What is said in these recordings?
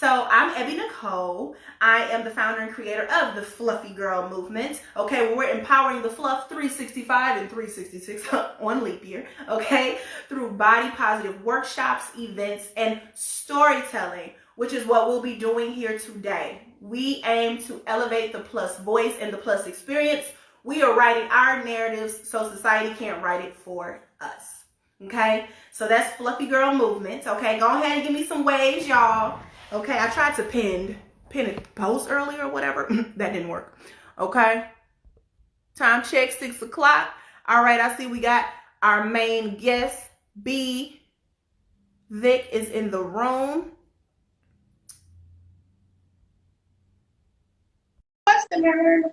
So I'm Ebby Nicole. I am the founder and creator of the Fluffy Girl Movement. Okay, where we're empowering the fluff 365 and 366 on leap year. Okay, through body positive workshops, events, and storytelling, which is what we'll be doing here today. We aim to elevate the plus voice and the plus experience. We are writing our narratives so society can't write it for us. Okay, so that's Fluffy Girl Movement. Okay, go ahead and give me some waves, y'all. Okay, I tried to pin a post earlier or whatever. That didn't work. Okay, time check, 6 o'clock. All right, I see we got our main guest, B. Vic is in the room. Customer.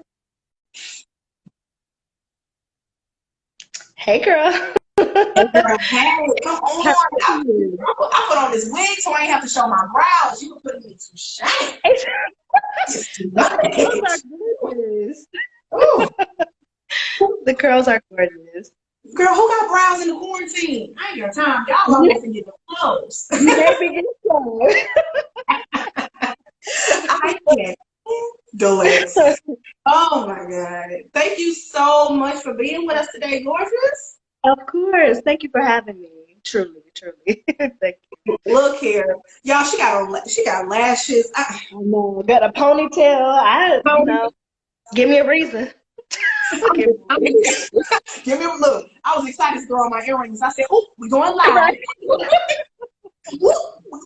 Hey, girl. Hey, girl, hey, come on. I put on this wig so I ain't have to show my brows. You were putting me to shame. The curls are gorgeous. Girl, who got brows in the quarantine? I ain't got time. Y'all always can get the clothes. I can't do it. Oh my God. Thank you so much for being with us today, gorgeous. Of course. Thank you for having me. Truly. Thank you. Look here. Y'all, she got lashes. I know. Got a ponytail. Give me a reason. Give me a look. I was excited to throw on my earrings. I said, "Oh, we're going live." We're going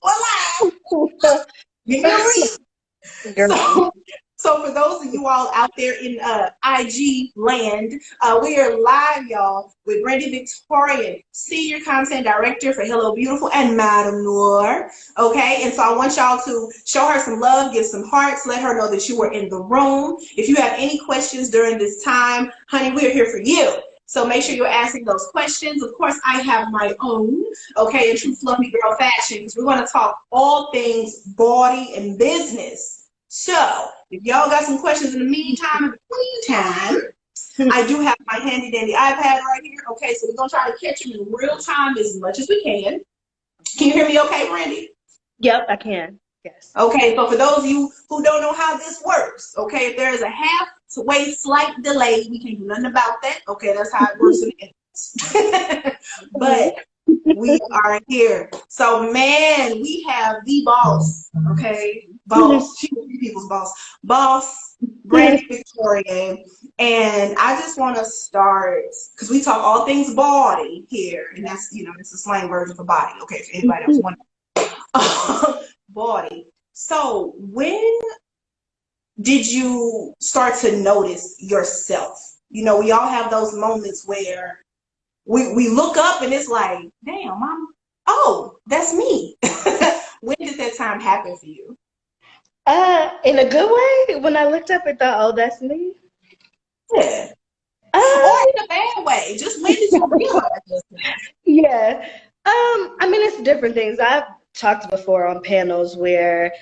live. Give me a reason. So for those of you all out there in IG land, we are live, y'all, with Brandy Victorian, Senior Content Director for Hello Beautiful and Madam Noir. Okay, and so I want y'all to show her some love, give some hearts, let her know that you were in the room. If you have any questions during this time, honey, we are here for you. So make sure you're asking those questions. Of course, I have my own, okay, in true Fluffy Girl fashion, because we're going to talk all things body and business. So, if y'all got some questions in the meantime, I do have my handy dandy iPad right here. Okay, so we're going to try to catch them in real time as much as we can. Can you hear me okay, Brandy? Yep, I can. Yes. Okay, so for those of you who don't know how this works, okay, if there is a half-way slight delay, we can do nothing about that. Okay, that's how it works in the end. But we are here. So, man, we have the boss, okay? Boss. She will be people's boss. Boss, Brandy Victorian. And I just want to start, because we talk all things body here. And that's, it's a slang version for body. Okay, for anybody else wondering. Body. So, when did you start to notice yourself? We all have those moments where we look up and it's like, damn, that's me. When did that time happen for you? In a good way? When I looked up and thought, oh, that's me? Yeah. Or in a bad way. Just when did you realize this? Yeah. It's different things. I've talked before on panels where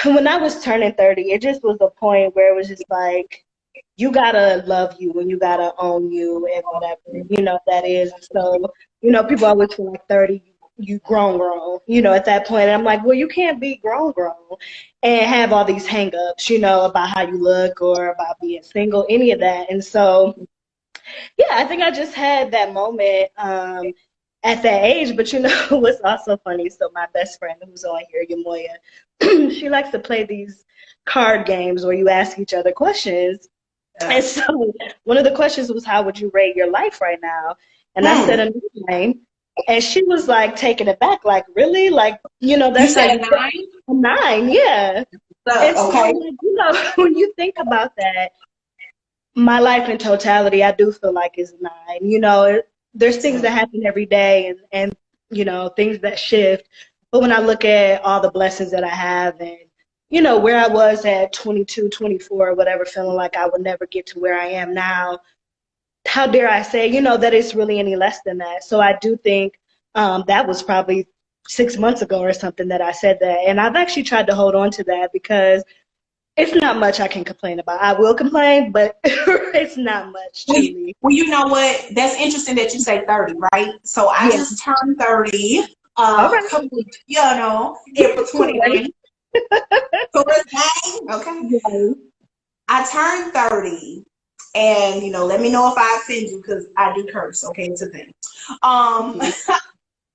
when I was turning 30, it just was a point where it was just like, you gotta love you and you gotta own you and whatever, that is. And so, people always feel like 30, you grown, at that point. And I'm like, well, you can't be grown and have all these hang-ups, about how you look or about being single, any of that. And so, yeah, I think I just had that moment at that age. But what's also funny? So my best friend who's on here, Yamoya, she likes to play these card games where you ask each other questions. And so one of the questions was, how would you rate your life right now? And I said a 9. And she was like taken aback, like, really? Like, that's you said a 9, yeah. Okay. So, when you think about that, my life in totality, I do feel like is 9. There's things that happen every day and things that shift. But when I look at all the blessings that I have and where I was at 22, 24, or whatever, feeling like I would never get to where I am now, how dare I say, that it's really any less than that. So I do think that was probably 6 months ago or something that I said that. And I've actually tried to hold on to that because it's not much I can complain about. I will complain, but it's not much, truly. Well, you know what? That's interesting that you say 30, right? So I just turned 30. April 29th. So okay. Yes. I turned 30, and let me know if I offend you because I do curse. Okay, it's a thing. Um,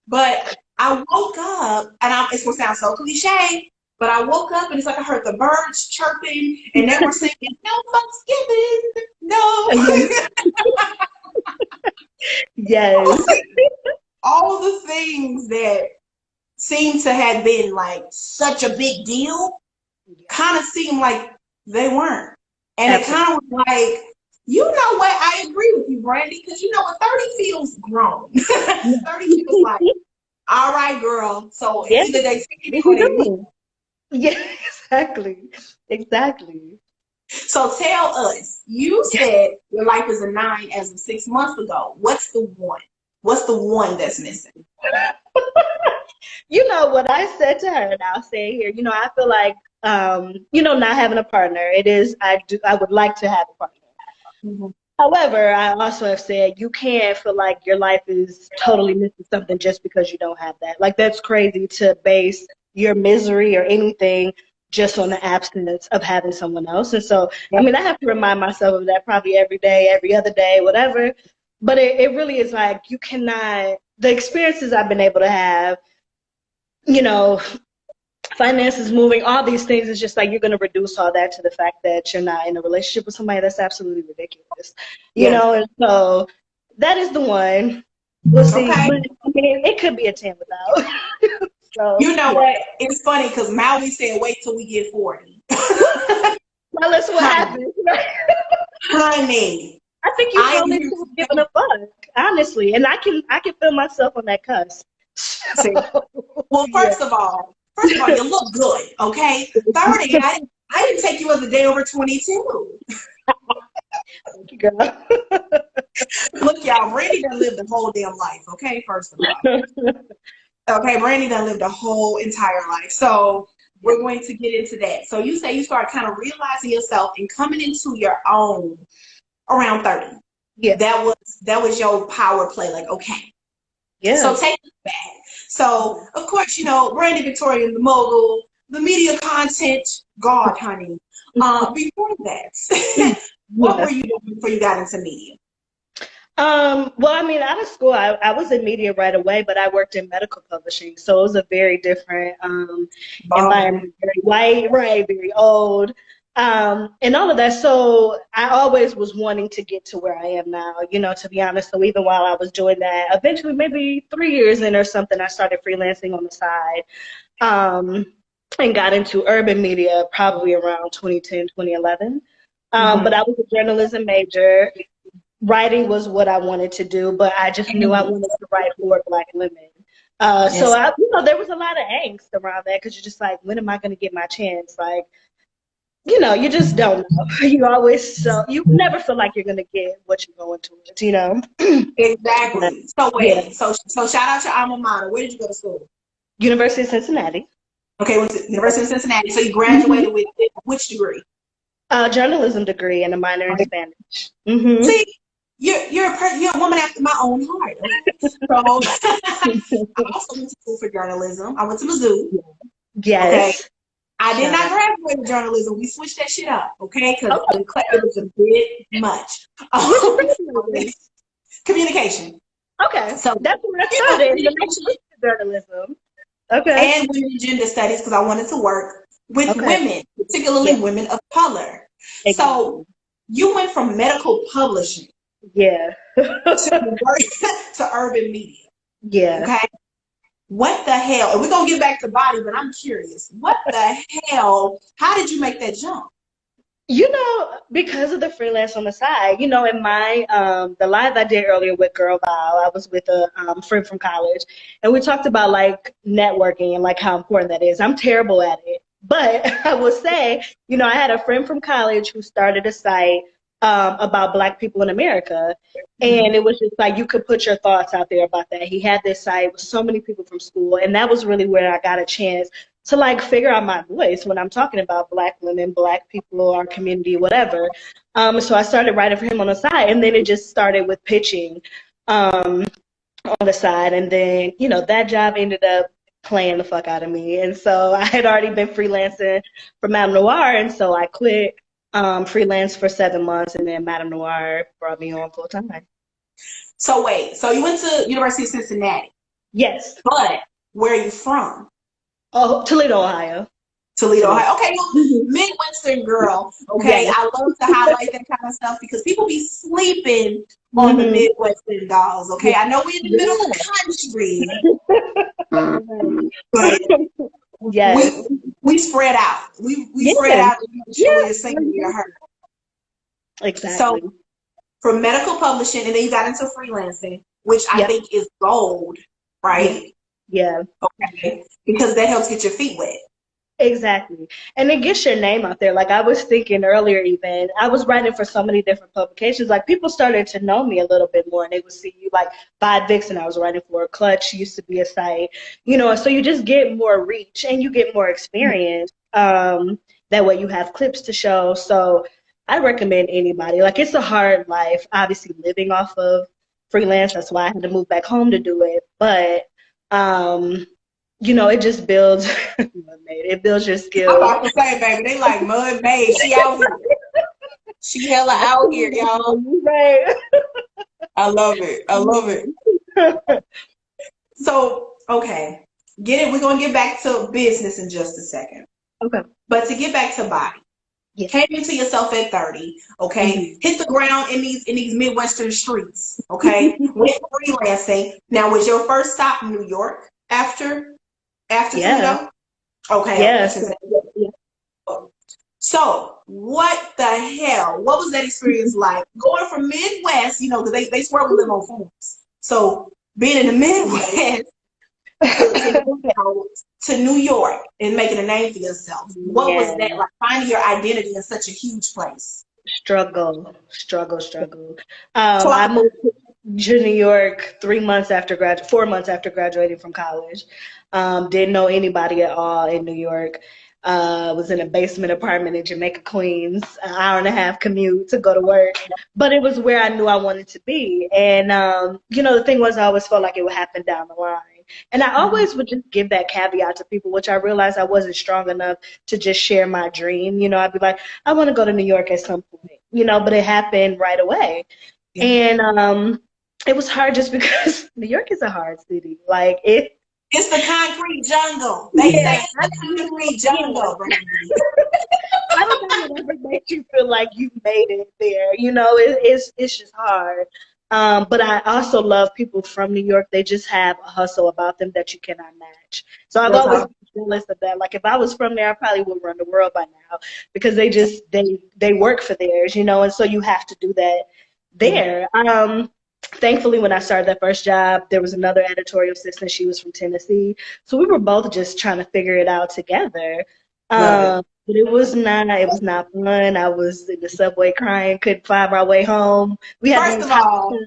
but I woke up, and it's gonna sound so cliche, but I woke up and it's like I heard the birds chirping, and they were singing, "No Thanksgiving, no." Yes. All the things that seem to have been like such a big deal kind of seemed like they weren't. And it kind of was like, what? I agree with you, Brandy, because what, 30 feels grown. 30 feels like, all right, girl. So Yes. either they take it or they leave. Yeah, exactly. Exactly. So tell us, you said your life is a 9 as of 6 months ago. What's the one? What's the one that's missing? What I said to her, and I'll say it here, I feel like, not having a partner, I would like to have a partner. Mm-hmm. However, I also have said you can't feel like your life is totally missing something just because you don't have that. Like, that's crazy to base your misery or anything just on the abstinence of having someone else. And so, I mean, I have to remind myself of that probably every day, every other day, whatever. But it really is like you cannot, the experiences I've been able to have, finances moving, all these things, is just like you're going to reduce all that to the fact that you're not in a relationship with somebody. That's absolutely ridiculous, and so that is the one. We'll see. Okay. But I mean, it could be a 10 without. So You know what? It's funny because Maui said, wait till we get 40. Tell us what happens. Honey. I think you're probably giving a fuck, honestly. And I can feel myself on that cusp. Well, first of all, you look good, okay? 30, I didn't take you as a day over 22. Thank you, girl. Look, y'all, Brandy done lived a whole damn life, okay? First of all. Okay, Brandy done lived a whole entire life. So we're going to get into that. So you say you start kind of realizing yourself and coming into your own around 30. Yeah. That was your power play, like, okay. Yeah. So take it back. So, of course, Brandy Victoria, the mogul, the media content god, honey. Before that, what were you doing before you got into media? Well, I mean, out of school, I was in media right away, but I worked in medical publishing, so it was a very different environment. Very white, right? Very old, and all of that. So I always was wanting to get to where I am now, to be honest. So even while I was doing that, eventually, maybe 3 years in or something, I started freelancing on the side, and got into urban media probably around 2010, 2011. But I was a journalism major. Writing was what I wanted to do, but I just knew I wanted to write for Black women. So there was a lot of angst around that because you're just like, when am I going to get my chance? Like, you just don't know. You never feel like you're going to get what you're going towards, Exactly. So wait, so shout out to alma mater. Where did you go to school? University of Cincinnati. Okay, went to University of Cincinnati. So you graduated with which degree? Journalism degree and a minor in Spanish. Mm-hmm. See, you're a woman after my own heart. So I also went to school for journalism. I went to Mizzou. Yes. Okay. I did not graduate with journalism. We switched that shit up, okay? Because it was a bit much. Communication. Okay. So that's where I started. Journalism. Okay. And women and gender studies because I wanted to work with women, particularly women of color. Exactly. So you went from medical publishing to urban media. Yeah. Okay. What the hell? And we're going to get back to body, but I'm curious. What the hell? How did you make that jump? Because of the freelance on the side, in my, the live I did earlier with Girl Val, I was with a friend from college, and we talked about like networking and like how important that is. I'm terrible at it, but I will say, I had a friend from college who started a site about Black people in America. And it was just like you could put your thoughts out there about that. He had this site with so many people from school. And that was really where I got a chance to like figure out my voice when I'm talking about Black women, Black people, our community, whatever. So I started writing for him on the side. And then it just started with pitching on the side. And then, that job ended up playing the fuck out of me. And so I had already been freelancing for Madame Noir, and so I quit freelance for 7 months, and then Madame Noir brought me on full time. So wait, so you went to University of Cincinnati. Yes. But where are you from? Oh, Toledo, Ohio. Toledo, Ohio. Okay, well, Midwestern girl. Okay, Yes. I love to highlight that kind of stuff because people be sleeping on the Midwestern dolls. Okay, I know we're in the middle of the country, but yes, we spread out. We spread out to the same year her. Exactly. So from medical publishing, and then you got into freelancing, which I think is gold, right? Yeah. Okay, because that helps get your feet wet. Exactly. And it gets your name out there. Like I was thinking earlier, even I was writing for so many different publications. Like people started to know me a little bit more, and they would see you like Bod Vixen. I was writing for Clutch, used to be a site, so you just get more reach and you get more experience. That way you have clips to show. So I recommend anybody. Like it's a hard life, obviously living off of freelance. That's why I had to move back home to do it. But it just builds it builds your skills. I'm about to say, baby, they like mud made. She out here. She hella out here, y'all. Right. I love it. I love it. So, okay. We're gonna get back to business in just a second. Okay. But to get back to body. Yes. Came into yourself at 30, okay? Hit the ground in these Midwestern streets, okay? Went freelancing. Now, was your first stop New York after Toledo? Okay. Yes. So, what the hell? What was that experience like? Going from Midwest, because they swear we live on farms. So, being in the Midwest to New York and making a name for yourself. What was that like? Finding your identity in such a huge place. Struggle. I moved to New York 4 months after graduating from college. Didn't know anybody at all in New York. Was in a basement apartment in Jamaica, Queens, an hour and a half commute to go to work. But it was where I knew I wanted to be. And, the thing was I always felt like it would happen down the line. And I always would just give that caveat to people, which I realized I wasn't strong enough to just share my dream. I'd be like, I want to go to New York at some point, but it happened right away. And it was hard just because New York is a hard city. Like it's the concrete jungle. They say it's the concrete jungle. I don't know what ever makes you feel like you made it there. It's just hard. But I also love people from New York. They just have a hustle about them that you cannot match. So I've always been jealous of that. Like if I was from there, I probably would run the world by now because they work for theirs, and so you have to do that there. Thankfully, when I started that first job, there was another editorial assistant. She was from Tennessee. So we were both just trying to figure it out together. But it was not fun. I was in the subway crying, couldn't find my way home. First of all,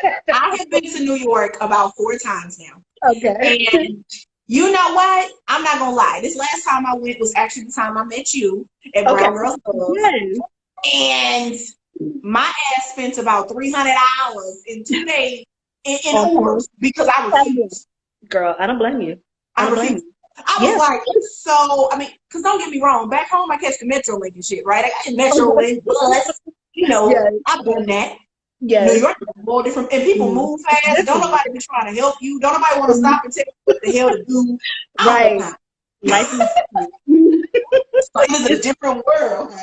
I have been to New York about 4 times now. Okay. And you know what? I'm not gonna lie. This last time I went was actually the time I met you at Brown Girls Club. And my ass spent about 300 hours in 2 days in Ubers because I refused. Girl, I don't blame you. I refused. I was like, it's so, because don't get me wrong, back home I catch the Metro Link and shit, right? I got the Metro Link bus, I've done that. Yes. New York is more different, and people move fast. Don't nobody be trying to help you. Don't nobody want to stop and tell you what the hell to do. Right. Life is a different world.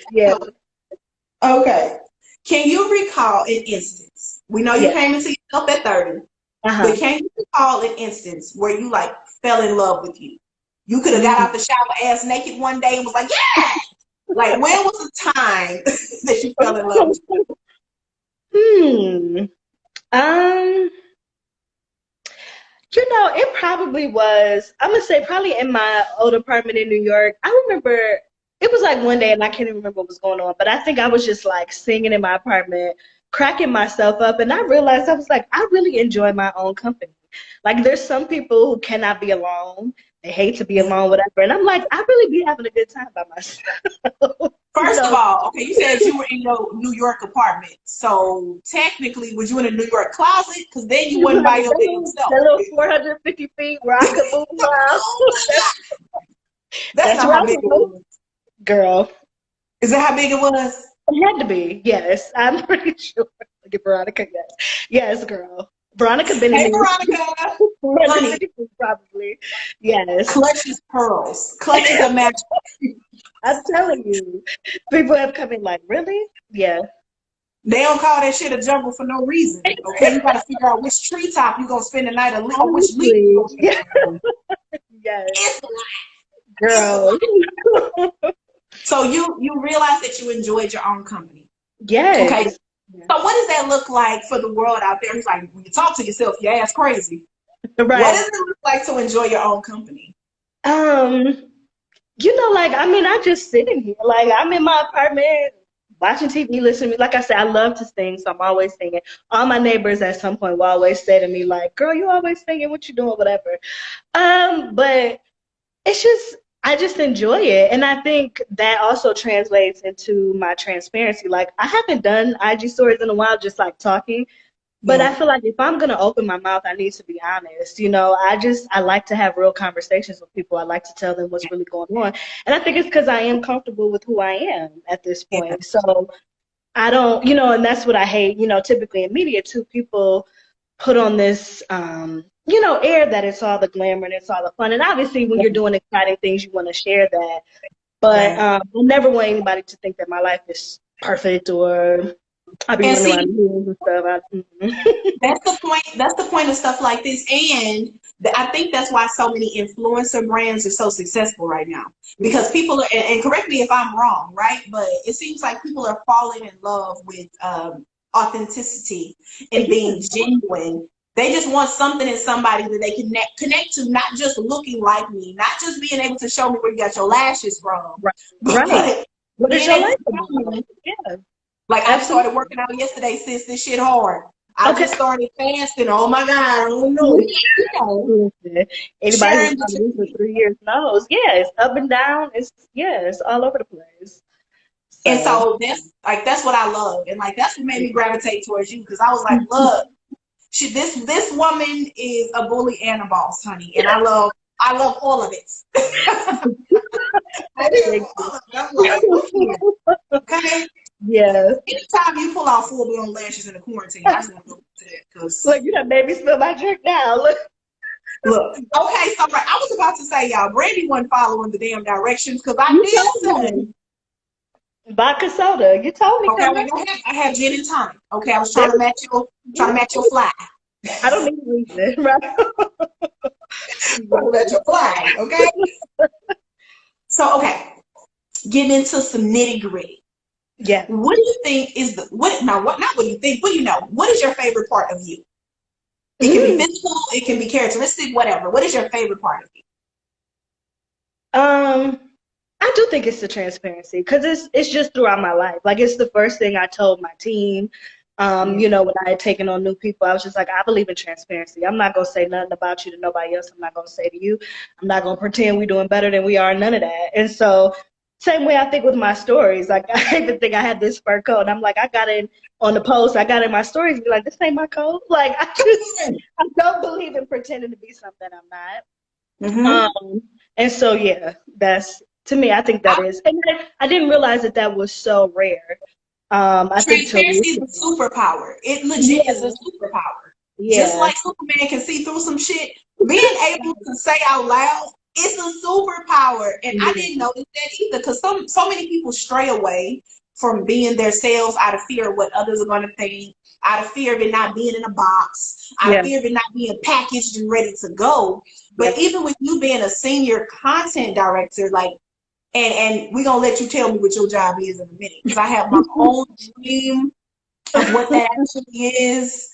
Yeah. Okay. Can you recall an instance? We know you came into yourself at 30. But can you recall an instance where you fell in love with you? You could have got out the shower ass naked one day and was like, yeah! Like, when was the time that you fell in love with you? It probably was, I'm going to say probably in my old apartment in New York. I remember it was like one day and I can't even remember what was going on, but I think I was just singing in my apartment, cracking myself up, and I realized I was like, I really enjoy my own company. Like there's some people who cannot be alone. They hate to be alone, whatever. And I'm like, I really be having a good time by myself. First of all, okay, you said you were in your New York apartment. So technically, was you in a New York closet? Because then you wouldn't buy your damn self. That little 450 feet where I could move around. That's not how big it was. Girl. Is that how big it was? It had to be, yes. I'm pretty sure. Look at Veronica, yes. Yes, girl. Veronica been Hey, in Veronica. Honey. Probably. Yes. Clutches pearls. Clutches of magic. I'm telling you. People have come in like, really? Yeah. They don't call that shit a jungle for no reason. Okay, you gotta figure out which treetop you gonna spend the night or which leaf you gonna yeah. Yes. It's girl. So you realize that you enjoyed your own company. Yes. Okay. So what does that look like for the world out there? He's like, when you talk to yourself, your ass crazy. Right. What does it look like to enjoy your own company? You know, like, I mean, I just sit in here. Like, I'm in my apartment watching TV, listening to me. Like I said, I love to sing, so I'm always singing. All my neighbors at some point will always say to me, like, girl, you always singing, what you doing, whatever. But it's just, I just enjoy it. And I think that also translates into my transparency. Like, I haven't done IG stories in a while, just like talking. But I feel like if I'm going to open my mouth, I need to be honest. You know, I like to have real conversations with people. I like to tell them what's really going on. And I think it's because I am comfortable with who I am at this point. So I don't, you know, and that's what I hate, you know, typically in media too, people put on this, you know, air that it's all the glamour and it's all the fun. And obviously when you're doing exciting things, you want to share that. But I never want anybody to think that my life is perfect or I be running around and stuff. That's the point. That's the point of stuff like this, and I think that's why so many influencer brands are so successful right now. Because people are, and correct me if I'm wrong, right? But it seems like people are falling in love with authenticity and being genuine. They just want something in somebody that they can connect to, not just looking like me, not just being able to show me where you got your lashes from, right? What is your life? Yeah. Like, I started working out yesterday, sis. This shit hard. I just started fasting. Oh my God, I don't know. Anybody who's been for 3 years knows. Yeah, it's up and down. It's all over the place. So. And so that's what I love, and like that's what made me gravitate towards you, because I was like, look, this woman is a bully and a boss, honey, and I love all of it. I did all of it. I'm like, okay. Yeah. Anytime you pull out full-blown lashes in the quarantine, I just want to go to that. Cause look, you done made me spill my drink now. Look. Okay, so I was about to say, y'all, Brandy wasn't following the damn directions, because I did say vodka soda. You told me. Okay, I have gin and tonic. Okay, I was trying to match your fly. I don't need reason, right? Trying to match your fly. Okay. So getting into some nitty gritty. Yeah. What do you think is not what do you think, but you know, what is your favorite part of you? It can be physical, it can be characteristic, whatever. What is your favorite part of you? I do think it's the transparency, because it's just throughout my life. Like, it's the first thing I told my team. You know, when I had taken on new people, I was just like, I believe in transparency. I'm not going to say nothing about you to nobody else. I'm not going to say to you. I'm not going to pretend we're doing better than we are, none of that. And so same way I think with my stories. Like, I even think I had this fur coat, and I'm like, I got it on the post, I got it in my stories, be like, this ain't my coat. Like, I don't believe in pretending to be something I'm not. And so, yeah, that's, to me, I think that is. And I didn't realize that was so rare. I think transparency is a superpower. It legit is a superpower. Just like Superman can see through some shit, being able to say out loud, it's a superpower. And I didn't notice that either, because so many people stray away from being themselves out of fear of what others are going to think, out of fear of it not being in a box, out of fear of it not being packaged and ready to go. But even with you being a senior content director, like, and we're going to let you tell me what your job is in a minute, because I have my own dream of what that actually is.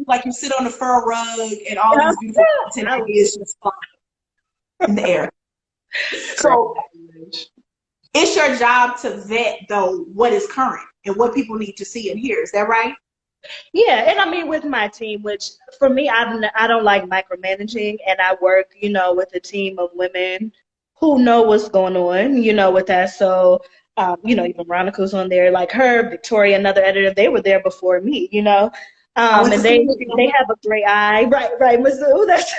like you sit on the fur rug and all these beautiful content ideas just fly in the air. So it's your job to vet, though, what is current and what people need to see and hear. Is that right? Yeah, and I mean, with my team, which for me, I don't like micromanaging, and I work, you know, with a team of women who know what's going on, with that. So, even Veronica's on there, like her, Victoria, another editor, they were there before me, I went to and school they with them. they have a great eye, right, Mizzou, that's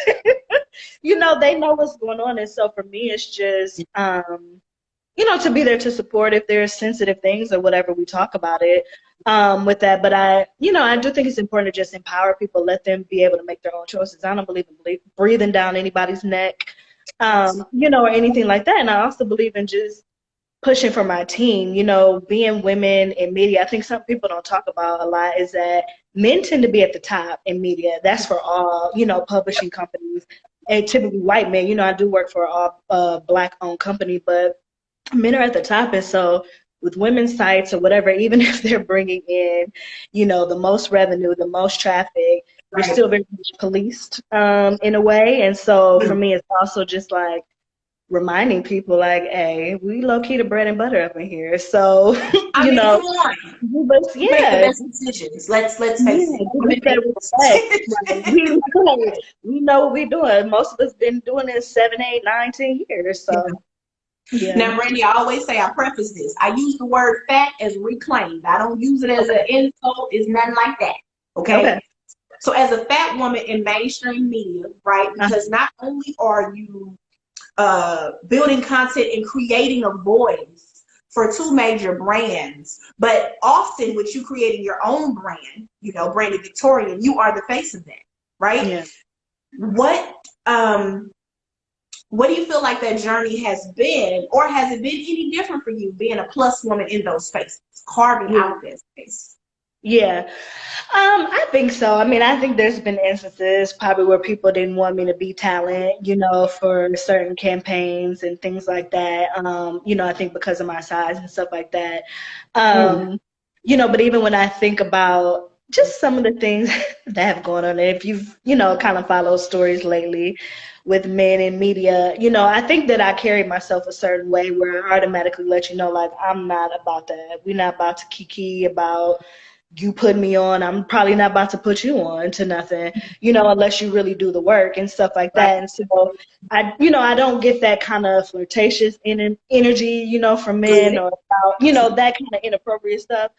they know what's going on. And so for me, it's just, to be there to support if there's sensitive things or whatever, we talk about it with that. But I do think it's important to just empower people, let them be able to make their own choices. I don't believe in breathing down anybody's neck, or anything like that. And I also believe in just pushing for my team, being women in media. I think some people don't talk about a lot is that men tend to be at the top in media. That's for all, publishing companies, and typically white men. I do work for a Black-owned company, but men are at the top. And so with women's sites or whatever, even if they're bringing in, the most revenue, the most traffic, we're Right. still very much policed in a way. And so for me, it's also just like reminding people like, hey, we low key the bread and butter up in here. So, I mean, come on. but We make the yeah, best decisions. Let's face it. give Women us that make the best respect. decisions. We know what we're doing. Most of us been doing this 7, 8, 9, 10 years. So yeah. Now, Brandy, I always say, I preface this. I use the word fat as reclaimed. I don't use it as an insult. It's nothing like that. Okay? So as a fat woman in mainstream media, right, because not only are you building content and creating a voice for two major brands, but often with you creating your own brand, Brandy Victorian, you are the face of that, right? Yeah. What do you feel like that journey has been, or has it been any different for you being a plus woman in those spaces, carving out that space? Yeah, I think so. I mean, I think there's been instances probably where people didn't want me to be talent, for certain campaigns and things like that. I think because of my size and stuff like that. But even when I think about just some of the things that have gone on, and if you've, kind of followed stories lately with men in media, I think that I carry myself a certain way where I automatically let you know, like, I'm not about that. We're not about to kiki about you put me on. I'm probably not about to put you on to nothing, unless you really do the work and stuff like that. And so I don't get that kind of flirtatious energy, from men or about, that kind of inappropriate stuff.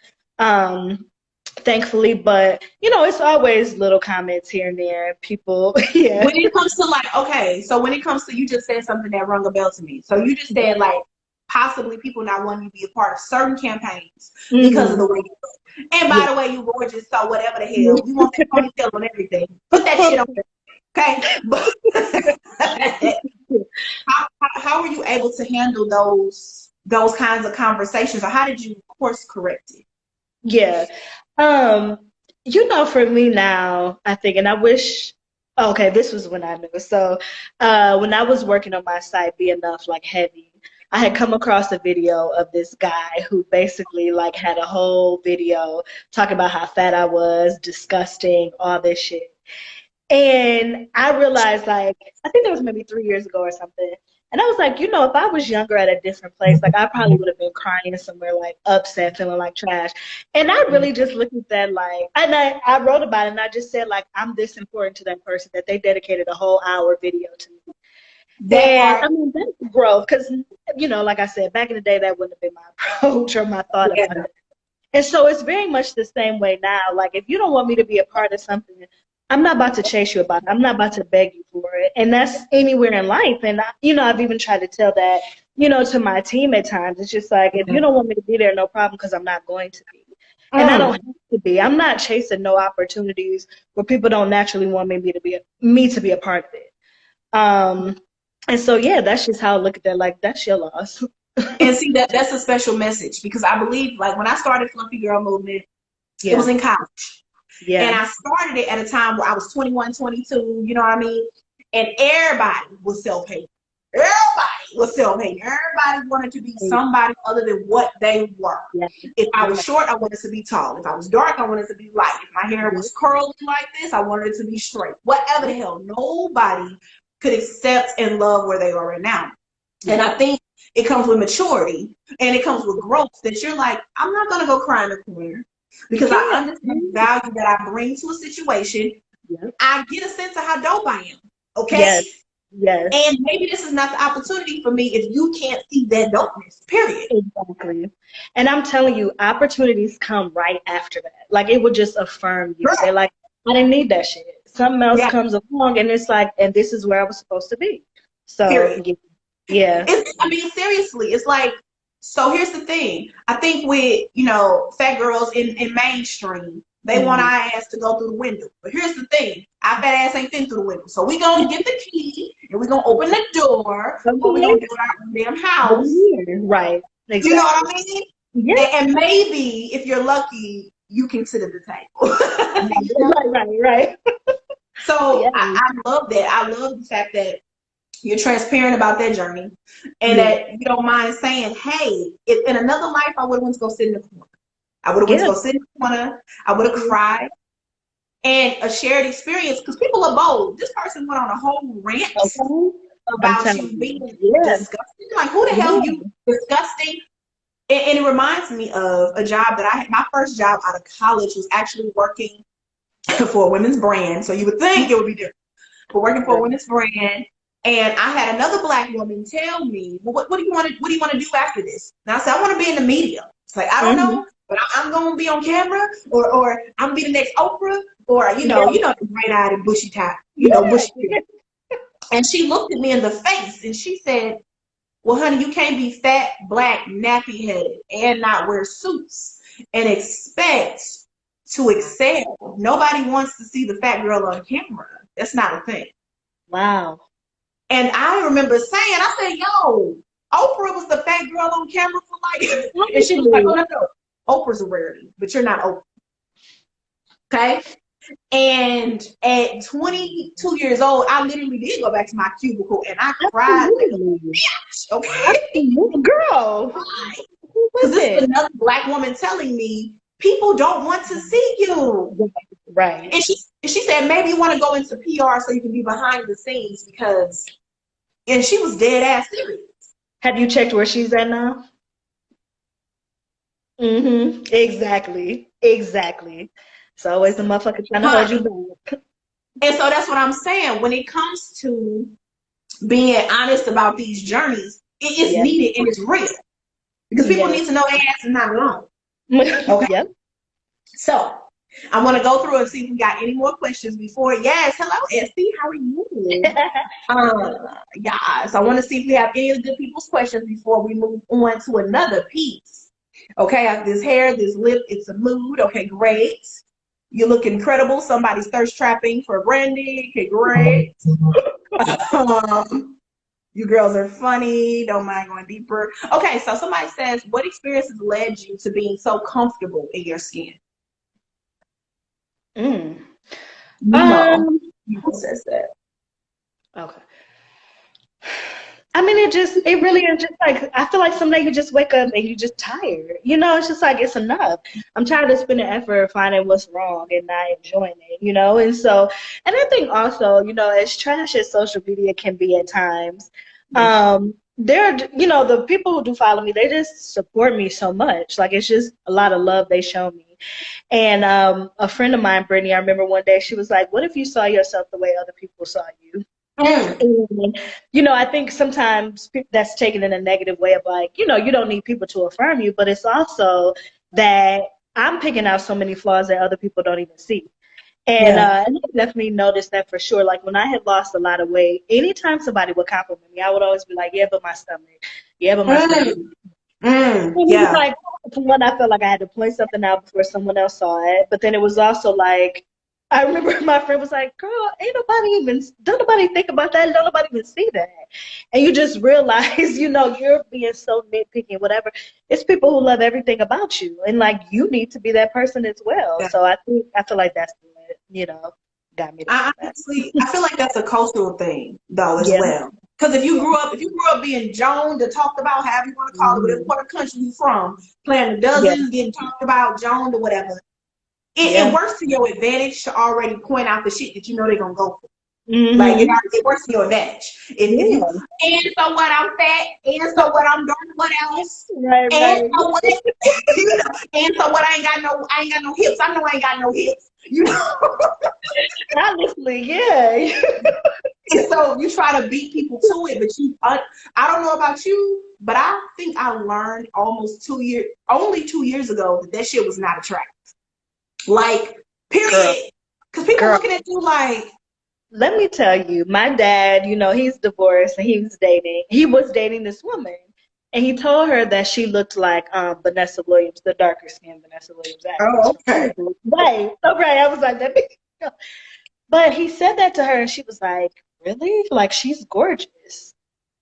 Thankfully, but it's always little comments here and there. People, yeah. When it comes to so when it comes to, you just said something that rung a bell to me. So you just said possibly people not wanting you to be a part of certain campaigns because of the way you look. And by the way, you gorgeous, so whatever the hell. We want that ponytail on everything. Put that shit on there. Okay? But how were you able to handle those kinds of conversations, or how did you course correct it? Yeah. For me now, I think, and I wish, okay, this was when I knew. So when I was working on my site, Be Enough, heavy, I had come across a video of this guy who basically had a whole video talking about how fat I was, disgusting, all this shit. And I realized, I think that was maybe 3 years ago or something. And I was like, if I was younger at a different place, I probably would have been crying somewhere, upset, feeling like trash. And I really just looked at that, and I wrote about it, and I just said, I'm this important to that person that they dedicated a whole hour video to me. I mean, that's growth, because, like I said, back in the day, that wouldn't have been my approach or my thought about it. And so it's very much the same way now. If you don't want me to be a part of something, I'm not about to chase you about it. I'm not about to beg you for it. And that's anywhere in life. And, I've even tried to tell that, to my team at times. It's just if you don't want me to be there, no problem, because I'm not going to be. And I don't have to be. I'm not chasing no opportunities where people don't naturally want me to be a part of it. And so, yeah, that's just how I look at that. That's your loss. And see, that's a special message, because I believe, when I started Fluffy Girl Movement, it was in college. Yeah. And I started it at a time where I was 21, 22, you know what I mean? And everybody was self-hating. Everybody wanted to be somebody other than what they were. Yeah. If I was short, I wanted to be tall. If I was dark, I wanted to be light. If my hair was curly like this, I wanted it to be straight. Whatever the hell. Nobody could accept and love where they are right now. Yeah. And I think it comes with maturity, and it comes with growth, that you're I'm not going to go cry in the corner, because I understand the value that I bring to a situation. Yeah. I get a sense of how dope I am. Okay? Yes. And maybe this is not the opportunity for me if you can't see that dopeness, period. Exactly. And I'm telling you, opportunities come right after that. Like it would just affirm you. They're Right. like, I didn't need that shit. Something else Yeah, comes along and it's like, and this is where I was supposed to be. So period. yeah. I mean, seriously, it's like, so here's the thing. I think with, fat girls in mainstream, they want our Mhm. ass to go through the window. But here's the thing. Our fat ass ain't been through the window. So we going to get the key and we going to open the door or we going Okay. to build our own damn house. Right. You know what Exactly. I mean? Yeah. And maybe if you're lucky, you can sit at the table. You know? Right. So Yeah. I love that. I love the fact that you're transparent about that journey and Yeah. that you don't mind saying, hey, if in another life I would have went to go sit in the corner. I would have went to Yeah. go sit in the corner. I would have cried. And a shared experience, because people are bold. This person went on a whole rant Okay. I'm about telling you being you. Yeah. disgusting. Like, who the hell you disgusting? And it reminds me of a job that I had. My first job out of college was actually working for a women's brand. So you would think it would be different. But working for a women's brand. And I had another black woman tell me, well, what do you want to do after this? And I said, I want to be in the media. It's like, I don't Mm-hmm. know, but I'm going to be on camera or I'm going to be the next Oprah or, Yeah. the bright-eyed and bushy top, Yeah. bushy. And she looked at me in the face and she said, well, honey, you can't be fat, black, nappy-headed and not wear suits and expect to excel. Nobody wants to see the fat girl on camera. That's not a thing. Wow. And I remember saying, I said, yo, Oprah was the fat girl on camera for like, and she was like, oh, no. Oprah's a rarity, but you're not Oprah. Okay? And at 22 years old, I literally did go back to my cubicle and I cried like a Absolutely. bitch. Okay? Absolutely. Girl. Who Because was this is it? another black woman telling me, people don't want to see you. Right. And she said, maybe you want to go into PR so you can be behind the scenes because, and she was dead ass serious. Have you checked where she's at now? Mm-hmm. Exactly. So always the motherfucker trying to hold you Honey. back. And so that's what I'm saying. When it comes to being honest about these journeys, it is Yeah. needed and it's real. Because people need to know their ass is not alone. Okay. Yep. So I'm gonna go through and see if we got any more questions before. Yes, hello, Esty. How are you? Yes, I want to see if we have any of the good people's questions before we move on to another piece. Okay, I have this hair, this lip, it's a mood. Okay, great. You look incredible. Somebody's thirst trapping for Brandy. Okay, great. You girls are funny. Don't mind going deeper. Okay, so somebody says, what experiences led you to being so comfortable in your skin? Mm. Nemo. Nemo says that. Okay. I mean, it really is just like, I feel like someday you just wake up and you just tired. It's just like, it's enough. I'm tired of spending effort finding what's wrong and not enjoying it, And so, and I think also, as trash as social media can be at times, the people who do follow me, they just support me so much. Like, it's just a lot of love they show me. And a friend of mine, Brittany, I remember one day she was like, what if you saw yourself the way other people saw you? And, I think sometimes that's taken in a negative way of like, you don't need people to affirm you, but it's also that I'm picking out so many flaws that other people don't even see. And I definitely noticed that for sure. Like when I had lost a lot of weight, anytime somebody would compliment me, I would always be like, yeah, but my stomach. Yeah, but my stomach. Yeah. Like, for one, I felt like I had to point something out before someone else saw it. But then it was also like, I remember my friend was like, girl, don't nobody think about that. Don't nobody even see that. And you just realize, you're being so nitpicky, whatever. It's people who love everything about you. And like, you need to be that person as well. Yeah. So I feel like that's what, got me. I feel like that's a cultural thing though as well. Because if you grew up being Joan to talked about, however you want to call it, whatever part of the country you from, playing the dozens, getting talked about, Joan or whatever, it works to your advantage to already point out the shit that they're gonna go for. Like it works to your advantage. If you and so what, I'm fat, and so what, I'm dark, what else? Right. And so what, and so what, I ain't got no hips. I know I ain't got no hips. You know? Honestly, yeah. And so you try to beat people to it, but I don't know about you, but I think I learned only 2 years ago that shit was not attractive. Like, period. Because people Girl, looking at you like, let me tell you, my dad, he's divorced and he was dating this woman. And he told her that she looked like Vanessa Williams, the darker skinned Vanessa Williams actress. oh, okay. Right. So, right. I was like, that. But he said that to her and she was like, really? Like, she's gorgeous.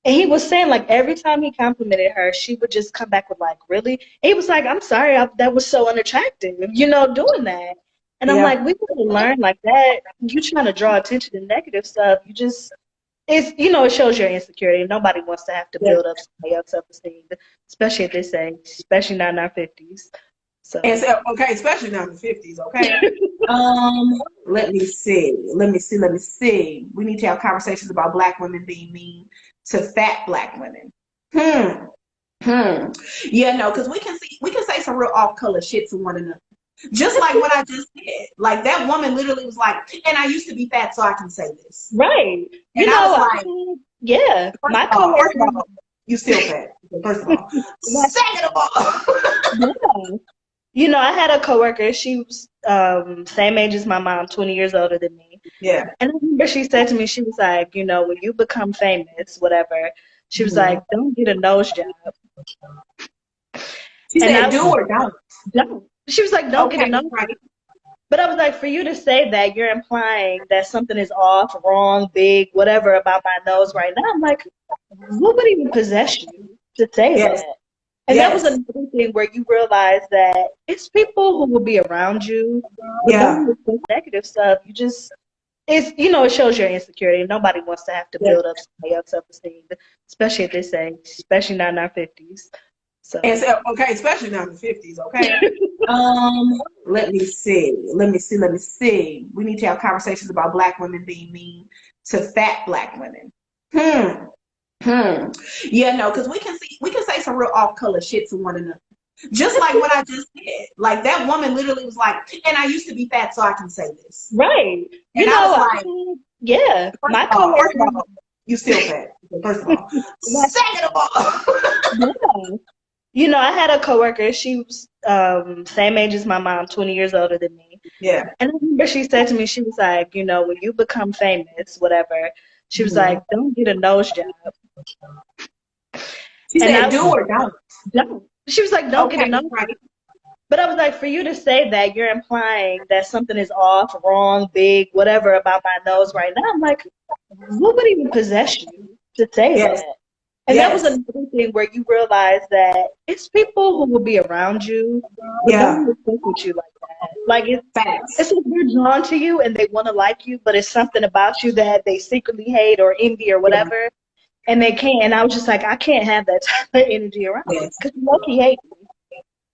And he was saying, like, every time he complimented her, she would just come back with, like, really? And he was like, I'm sorry, that was so unattractive, doing that. And I'm Yeah. like, we need to learn like that. You trying to draw attention to negative stuff. It shows your insecurity. Nobody wants to have to build up somebody else's self-esteem, especially at this age, especially not in our 50s. So. And so, okay, especially now in the 50s, okay? Let me see. We need to have conversations about Black women being mean to fat Black women. Yeah, no, because we can say some real off-color shit to one another. Just like what I just said. Like, that woman literally was like, and I used to be fat, so I can say this. Right. And I was like, yeah. My coworker, you still fat. First of all. Second of all. Yeah. I had a coworker. She was same age as my mom, 20 years older than me. Yeah. And I remember she said to me, she was like, when you become famous, whatever, she was like, don't get a nose job. She said, do or don't. Don't. She was like, don't get a nose job. But I was like, for you to say that, you're implying that something is off, wrong, big, whatever about my nose right now. I'm like, what would even possess you to say that? And that was another thing where you realize that it's people who will be around you. Yeah. Negative stuff. It shows your insecurity. Nobody wants to have to build up somebody else's self-esteem, especially at this age, especially not in our 50s. So. And so, okay, especially now in the 50s, okay? Let me see. We need to have conversations about Black women being mean to fat Black women. Yeah, no, because we can say some real off-color shit to one another. Just like what I just said. Like, that woman literally was like, and I used to be fat, so I can say this. Right. And I was like, yeah. My coworker, you still fat. First of all. Second of all. Yeah. I had a coworker. She was same age as my mom, 20 years older than me. Yeah. And I remember she said to me, she was like, when you become famous, whatever, she was like, don't get a nose job. She said, do or don't. Don't. She was like, don't get a nose job. But I was like, for you to say that, you're implying that something is off, wrong, big, whatever about my nose right now. I'm like, what would even possess you to say that? And that was another thing where you realize that it's people who will be around you. Yeah. Don't think with you like that. Like, it's like they're drawn to you and they want to like you, but it's something about you that they secretly hate or envy or whatever. And they can't. And I was just like, I can't have that type of energy around me because Loki hates me.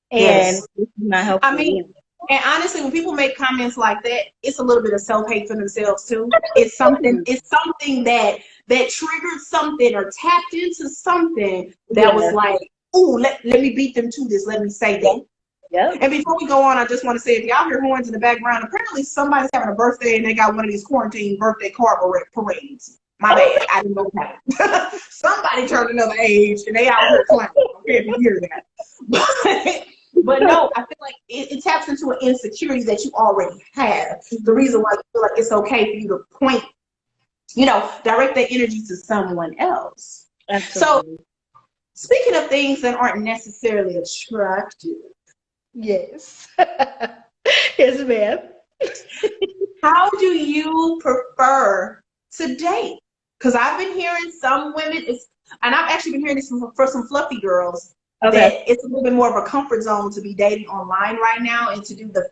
And it's not helpful. I mean, and honestly, when people make comments like that, it's a little bit of self-hate for themselves too. It's something that triggered something or tapped into something that was like, ooh, let me beat them to this. Let me say that. Yeah. And before we go on, I just want to say, if y'all hear horns in the background, apparently somebody's having a birthday and they got one of these quarantine birthday car parades. My bad. I didn't know what happened. Somebody turned another age and they out here clowning. Okay, if you hear that. But no, I feel like it taps into an insecurity that you already have. The reason why you feel like it's okay for you to point, direct that energy to someone else. Absolutely. So, speaking of things that aren't necessarily attractive. Yes. Yes, ma'am. How do you prefer to date? Because I've been hearing some women, and I've actually been hearing this for some fluffy girls, that it's a little bit more of a comfort zone to be dating online right now and to do the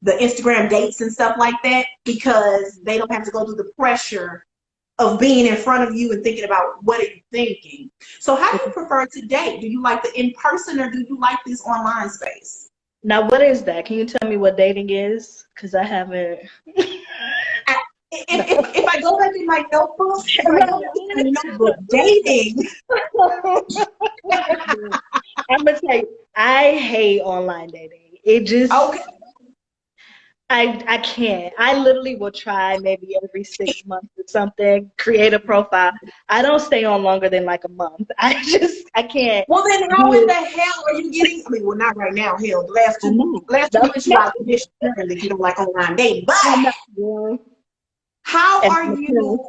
Instagram dates and stuff like that, because they don't have to go through the pressure of being in front of you and thinking about what are you thinking. So how do you prefer to date? Do you like the in-person or do you like this online space? Now, what is that? Can you tell me what dating is? Because I haven't. If I go back in my notebook, dating. I'm going to tell you, I hate online dating. It just. Okay. I can't. I literally will try maybe every 6 months or something, create a profile. I don't stay on longer than like a month. I can't Well, then do how in the it. hell are you getting? I mean, well, not right now. Hell, the last I two know. last 2 months you out of condition that you don't like online dating. But I know. Yeah. how And are you?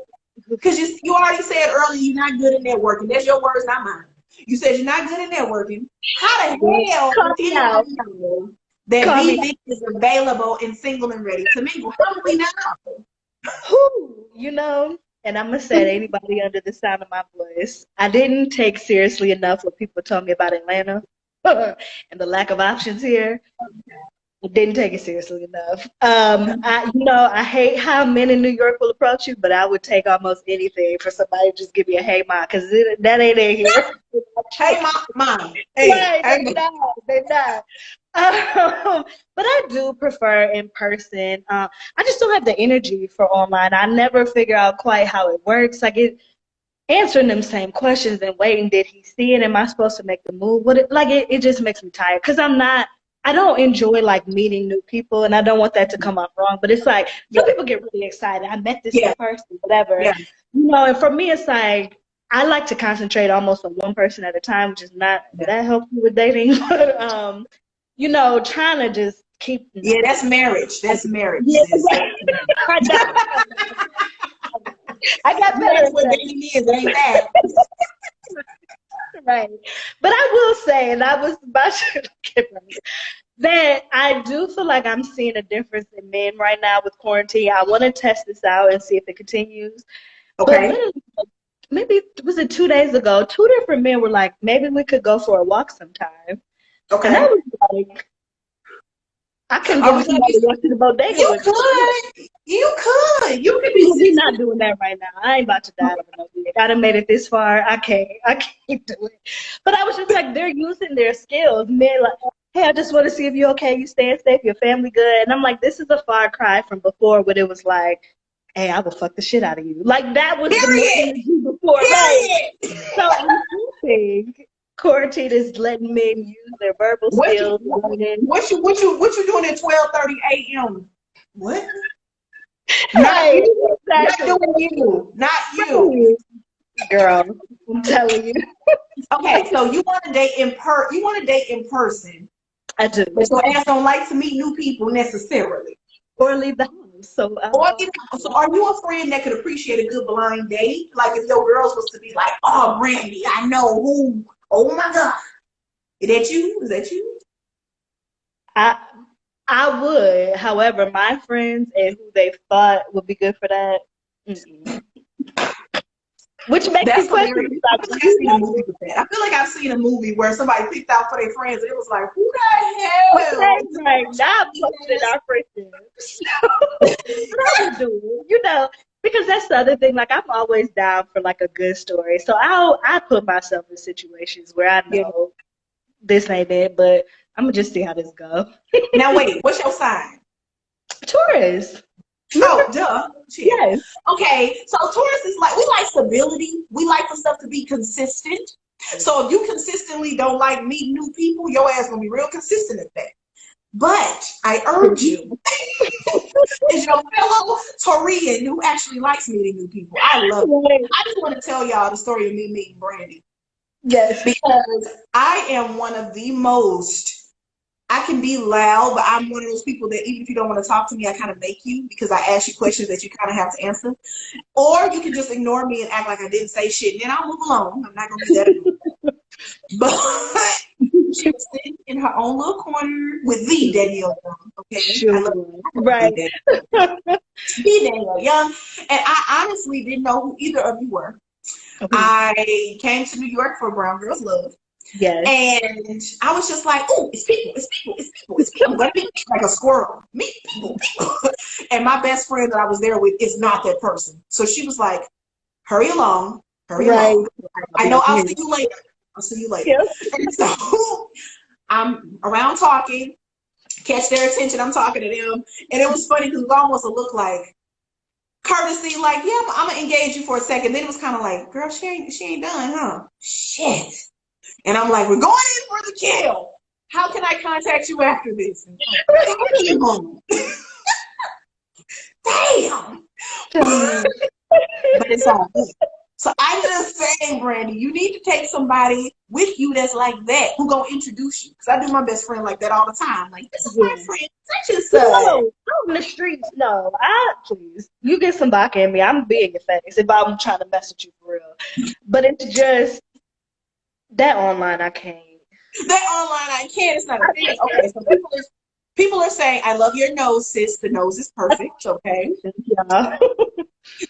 Because you already said earlier you're not good at networking. That's your words, not mine. You said you're not good at networking. How the hell call does me out. anybody know that Call me B Vic is available and single and ready to mingle? How do we know? out. Whew, and I'm gonna say to anybody under the sound of my voice, I didn't take seriously enough what people told me about Atlanta and the lack of options here. Didn't take it seriously enough. I hate how men in New York will approach you, but I would take almost anything for somebody to just give me a hey ma, because that ain't in here. Hey, mom. Hey, Right, hey. they're not. But I do prefer in person. I just don't have the energy for online. I never figure out quite how it works. I get answering them same questions and waiting. Did he see it? Am I supposed to make the move? It just makes me tired because I don't enjoy like meeting new people and I don't want that to come off wrong. But it's like some people get really excited. I met this new person, whatever. Yeah. And for me it's like I like to concentrate almost on one person at a time, which is not that helpful with dating. But trying to just keep Yeah, that's marriage. That's marriage. Yeah, Sis. I got better. That's what dating is, ain't that? Right. But I will say, and I was about to get ready, that I do feel like I'm seeing a difference in men right now with quarantine. I want to test this out and see if it continues. But Okay. literally, maybe, was it 2 days ago, two different men were like, maybe we could go for a walk sometime. Okay. And I was like, I couldn't get somebody to walk to the bodega with me. You could be. We're not doing that right now. I ain't about to die over no dick. I done made it this far. I can't do it. But I was just like, they're using their skills. Men like, hey, I just want to see if you're okay, you staying safe, your family good. And I'm like, this is a far cry from before when it was like, hey, I will fuck the shit out of you. Like that was the energy before. Right? So I'm hoping quarantine is letting men use their verbal skills. What you doing at 12:30 a.m.? What? Right. Exactly. Not doing you. Not you. Girl, I'm telling you. Okay, so you want to date in person. I do. But your ass don't like to meet new people necessarily. Or leave the house. So are you a friend that could appreciate a good blind date? Like if your girls was to be like, oh, Brandy, I know who. Oh my God. Is that you? Is that you? I would. However, my friends and who they thought would be good for that, which makes me question. I feel like I've seen a movie where somebody picked out for their friends and it was like, who the hell? Right. Now I'm posting our friendships. I would do it, because that's the other thing. Like I'm always down for like a good story. So I put myself in situations where I know this ain't it, but I'm gonna just see how this goes. Now wait, what's your sign? Taurus. Oh, duh. Yes. Okay, so Taurus is like, we like stability. We like for stuff to be consistent. So if you consistently don't like meeting new people, your ass gonna be real consistent at that. But I urge you, as your fellow Taurian who actually likes meeting new people, I love it. I just want to tell y'all the story of me meeting Brandy. Yes. Because I am one of the most, I can be loud, but I'm one of those people that even if you don't want to talk to me, I kind of make you because I ask you questions that you kind of have to answer. Or you can just ignore me and act like I didn't say shit, and then I'll move along. I'm not going to be that anymore. But she was sitting in her own little corner with the Danielle Young, okay? Sure. Right. The Danielle Young. And I honestly didn't know who either of you were. Okay. I came to New York for Brown Girls Love. Yes. And I was just like, oh, it's people. I'm going to be like a squirrel. Meet people. And my best friend that I was there with is not that person. So she was like, hurry along. I know I'll see you later. Yes. And so I'm around talking, catch their attention. I'm talking to them. And it was funny because it was almost a look like courtesy, like, yeah, I'm going to engage you for a second. Then it was kind of like, girl, she ain't done, huh? Shit. And I'm like, we're going in for the kill. How can I contact you after this? Damn. But it's all good. So I'm just saying, Brandy, you need to take somebody with you that's like that, who gonna introduce you. Because I do my best friend like that all the time. Like, this is my friend, such and such. No, out in the streets, no. Please, you get some vodka in me, I'm be in your face if I'm trying to mess with you for real. But it's just that online, I can't. That online, I can't. It's not a thing. Okay, so people are saying, I love your nose, sis. The nose is perfect. Okay. Yeah.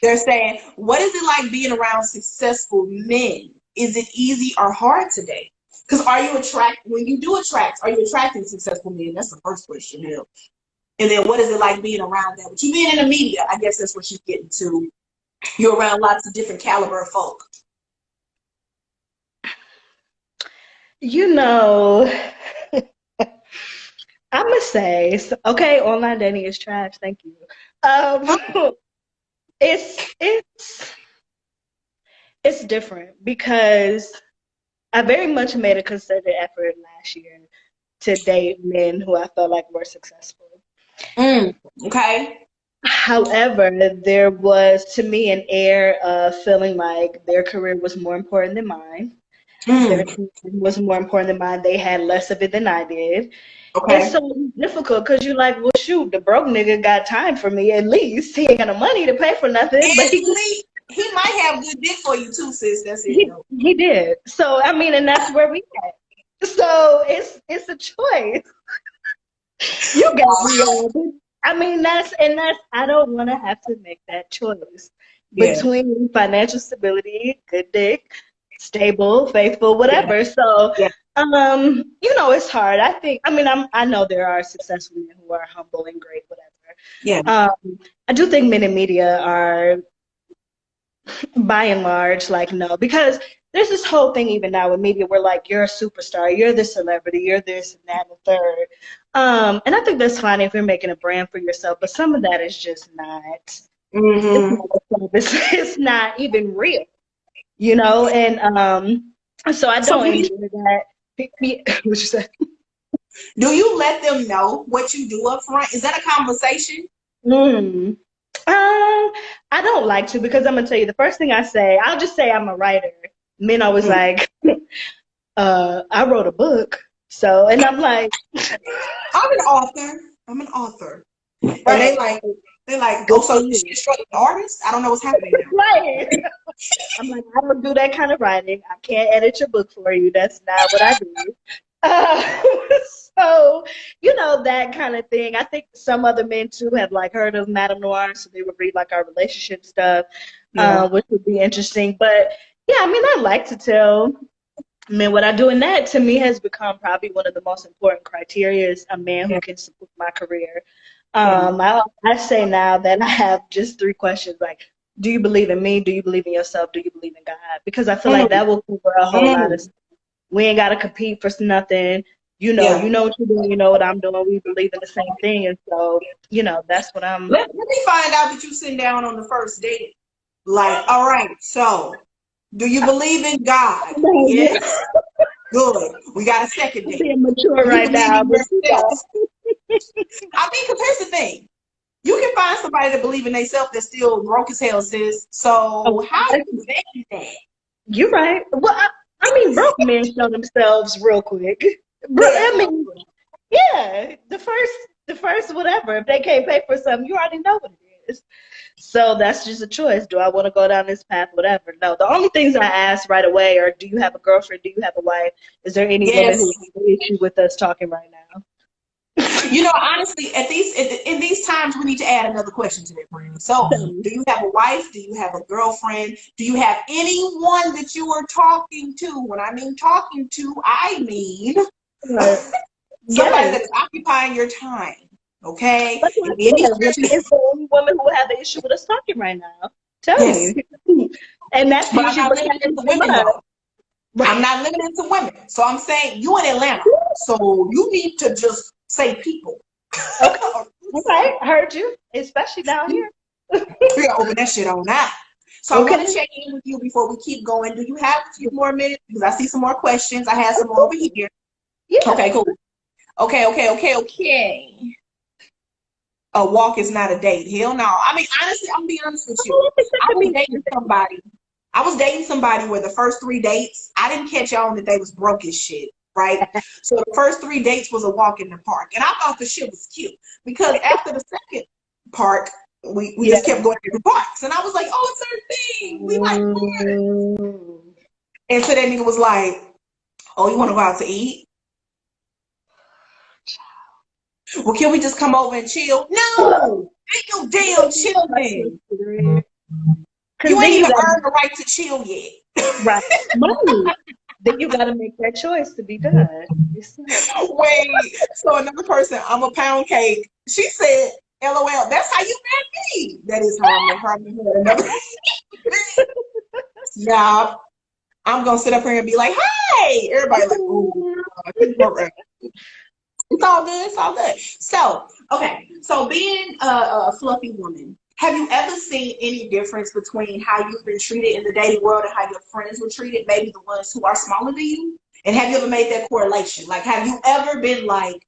They're saying, what is it like being around successful men? Is it easy or hard today? Because when you do attract, are you attracting successful men? That's the first question, you know. And then what is it like being around that? But you being in the media, I guess that's what she's getting to. You're around lots of different caliber of folk. You know, I'm gonna say, okay, online dating is trash. Thank you. It's different because I very much made a concerted effort last year to date men who I felt like were successful. Okay. However, there was to me an air of feeling like their career was more important than mine. Their career was more important than mine. They had less of it than I did. Okay. It's so difficult because you're like, well, shoot, the broke nigga got time for me at least. He ain't got no money to pay for nothing. But he might have good dick for you too, sis. That's it. He did. So, I mean, and that's where we at. So it's a choice. You got me on. I mean, that's I don't want to have to make that choice between financial stability, good dick, stable, faithful, whatever. So, you know, it's hard. I know there are successful men who are humble and great, whatever. Yeah. I do think men in media are, by and large, like, no, because there's this whole thing even now with media where like you're a superstar, you're the celebrity, you're this and that and the third. And I think that's fine if you're making a brand for yourself, but some of that is just not. It's not even real, you know. And so I don't enjoy that. What you say? Do you let them know what you do up front? Is that a conversation? I don't like to because I'm gonna tell you the first thing I say. I'll just say I'm a writer. Men always like, I wrote a book. So, and I'm like, I'm an author. Right. And they like, go, so you're an artist? I don't know what's happening now. Right. I'm like, I don't do that kind of writing. I can't edit your book for you. That's not what I do. So, you know, that kind of thing. I think some other men too have like heard of Madame Noir, so they would read like our relationship stuff, which would be interesting. But yeah, I mean, I like to tell men what I do, and that to me has become probably one of the most important criteria is a man who can support my career. I say now that I have just 3 questions like, do you believe in me? Do you believe in yourself? Do you believe in God? Because I feel like that will cover a whole lot of stuff. We ain't got to compete for nothing. You know what you're doing. You know what I'm doing. We believe in the same thing. And so, you know, that's what I'm. Let me find out that you sit down on the first date. Like, all right, so do you believe in God? Yes. Good. We got a second date. I'm being mature right now. I mean, because here's the thing. You can find somebody that believe in themselves that's still broke as hell, sis. So how do you value that? You're right. Well, I mean, broke men show themselves real quick. I mean, yeah, the first whatever. If they can't pay for something, you already know what it is. So that's just a choice. Do I want to go down this path? Whatever. No, the only things I ask right away are, do you have a girlfriend? Do you have a wife? Is there any woman who has an issue with us talking right now? You know, honestly, in these times, we need to add another question to that, Brandon. So, do you have a wife? Do you have a girlfriend? Do you have anyone that you are talking to? When I mean talking to, I mean somebody that's occupying your time. Okay? It's the only woman who have an issue with us talking right now. Tell me. And that's but I'm not limited to women, though. I'm not limited to women. So I'm saying you in Atlanta. So you need to just say people. Okay, heard you. Especially down here. We gotta open that shit on now. So I want to check in with you before we keep going. Do you have a few more minutes? Because I see some more questions. I have some more over here. Yeah. Okay, cool. Okay. a walk is not a date. Hell no. I mean, honestly, I'm gonna be honest with you. I was dating somebody. I was dating somebody where the first 3 dates, I didn't catch on that they was broke as shit, right? So the first 3 dates was a walk in the park. And I thought the shit was cute because after the second park, we just kept going to the parks. And I was like, oh, it's our thing. We like parks. And so that nigga was like, oh, you want to go out to eat? Well, can we just come over and chill? No, ain't no damn chilling. You ain't even earned the right to chill yet. Right. Money. Then you got to make that choice to be done. Wait, so another person, I'm a pound cake. She said, LOL, that's how you met me. That is how I met her. Yeah, I'm going to sit up here and be like, hey. Everybody like, ooh. It's all good. It's all good. So, okay. So being a fluffy woman, have you ever seen any difference between how you've been treated in the dating world and how your friends were treated, maybe the ones who are smaller than you? And have you ever made that correlation? Like, have you ever been like,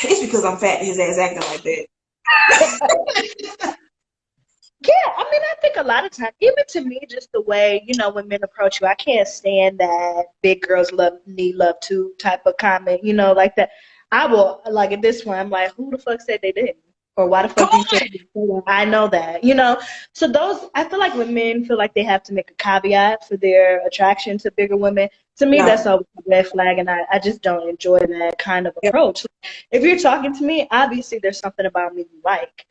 it's because I'm fat and his ass acting like that? Yeah, I mean, I think a lot of times, even to me, just the way, you know, when men approach you, I can't stand that big girls need love too type of comment, you know, like that. I will, like at this one, I'm like, who the fuck said they didn't? Or why the fuck do you say that? I know that, you know? So those, I feel like when men feel like they have to make a caveat for their attraction to bigger women, to me, that's always a red flag, and I just don't enjoy that kind of approach. If you're talking to me, obviously there's something about me you like.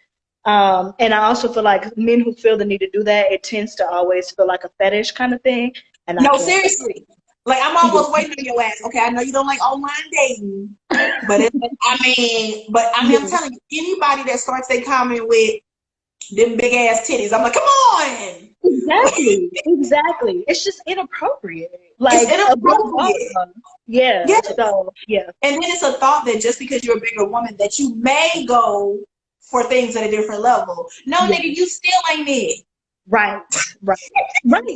And I also feel like men who feel the need to do that, it tends to always feel like a fetish kind of thing. And no, seriously. Like, I'm almost waiting on your ass. Okay, I know you don't like online dating, but I'm telling you, anybody that starts their comment with them big ass titties, I'm like, come on. Exactly. It's just inappropriate. Like, it's inappropriate. Yeah. So, yeah. And then it's a thought that just because you're a bigger woman, that you may go for things at a different level. No, nigga, you still ain't it. Right. And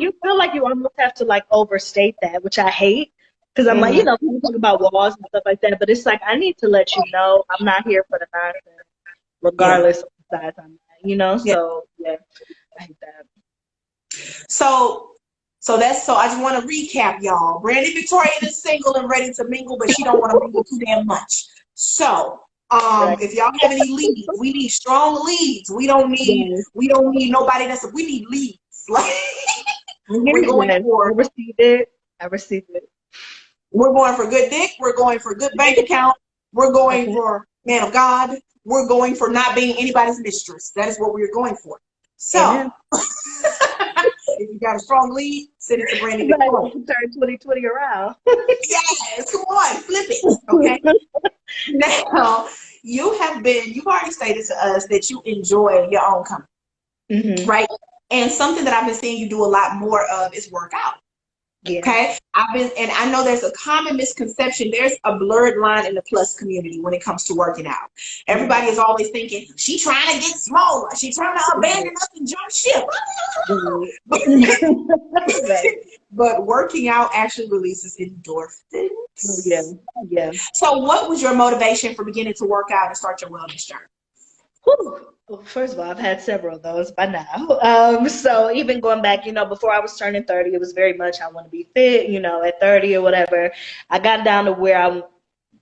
you feel like you almost have to like overstate that, which I hate. Because I'm like, you know, people talk about walls and stuff like that, but it's like, I need to let you know I'm not here for the nonsense, regardless of the size I'm at, you know? So, yeah, I hate that. So I just want to recap, y'all. Brandy Victoria is single and ready to mingle, but she don't want to mingle too damn much. So, if y'all have any leads, we need strong leads. We don't need nobody we need leads. Like, we're going for. I received it. We're going for good dick. We're going for good bank account. We're going for man of God. We're going for not being anybody's mistress. That is what we're going for. So, if you got a strong lead, send it to Brandy Victoria. Turn 2020 around. Yes, come on, flip it. Okay. Now, you've already stated to us that you enjoy your own company, right? And something that I've been seeing you do a lot more of is work out. Yeah. Okay. And I know there's a common misconception. There's a blurred line in the plus community when it comes to working out. Everybody is always thinking, she trying to get smaller. She trying to abandon us and jump ship. But working out actually releases endorphins. Yeah. So what was your motivation for beginning to work out and start your wellness journey? Well, first of all, I've had several of those by now. So even going back, you know, before I was turning 30, it was very much I want to be fit, you know, at 30 or whatever. I got down to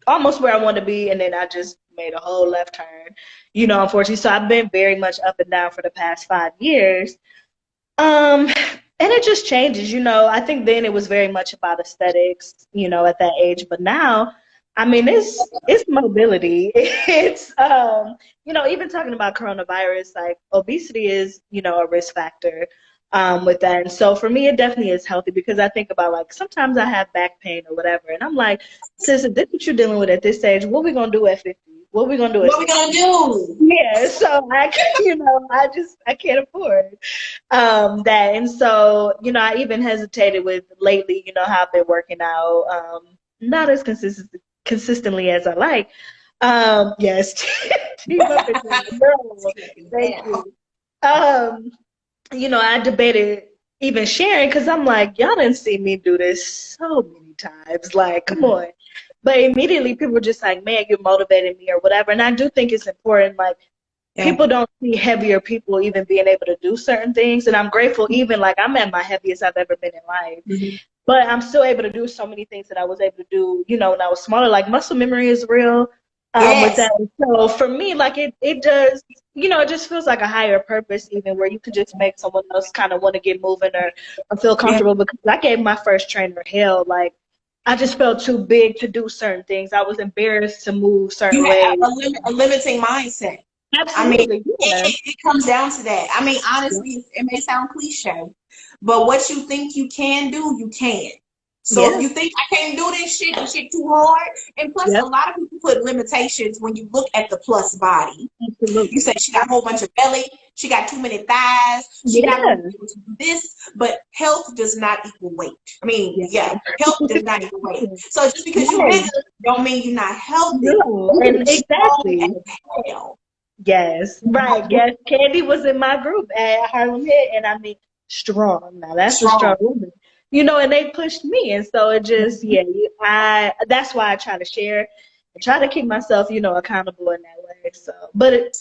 almost where I wanted to be, and then I just made a whole left turn, you know, unfortunately. So I've been very much up and down for the past 5 years. And it just changes, you know. I think then it was very much about aesthetics, you know, at that age. But now, I mean, it's mobility. It's, you know, even talking about coronavirus, like obesity is, you know, a risk factor with that. And so for me, it definitely is healthy because I think about like sometimes I have back pain or whatever. And I'm like, sis, if this is what you're dealing with at this age, what we going to do at 50? What we going to do? What we going to do? Yeah. So I can't afford that. And so, you know, I even hesitated with lately, you know, how I've been working out, not as consistently as I like. Yes. Thank you. You know, I debated even sharing because I'm like, y'all didn't see me do this so many times. Like, come on. But immediately people were just like, man, you're motivating me or whatever. And I do think it's important, like, people don't see heavier people even being able to do certain things. And I'm grateful, even like I'm at my heaviest I've ever been in life. Mm-hmm. But I'm still able to do so many things that I was able to do, you know, when I was smaller. Like muscle memory is real with Yes. that. So for me, like it does, you know, it just feels like a higher purpose, even where you could just make someone else kind of want to get moving or feel comfortable. Because I gave my first trainer hell. Like I just felt too big to do certain things. I was embarrassed to move certain You ways. have a limiting mindset. Absolutely. I mean, it comes down to that. I mean, honestly, it may sound cliche, but what you think you can do, you can. So if you think I can't do this shit too hard, and plus a lot of people put limitations when you look at the plus body. Absolutely. You say she got a whole bunch of belly, she got too many thighs, she got to do this, but health does not equal weight. I mean, health does not equal weight. So just because you're bigger don't mean you're not healthy. No. And exactly. Hell. Yes, right. Yes, Candy was in my group at Harlem Hit, and I mean, strong. Now that's a strong woman, you know. And they pushed me, and so it just, that's why I try to share and try to keep myself, you know, accountable in that way. So, but it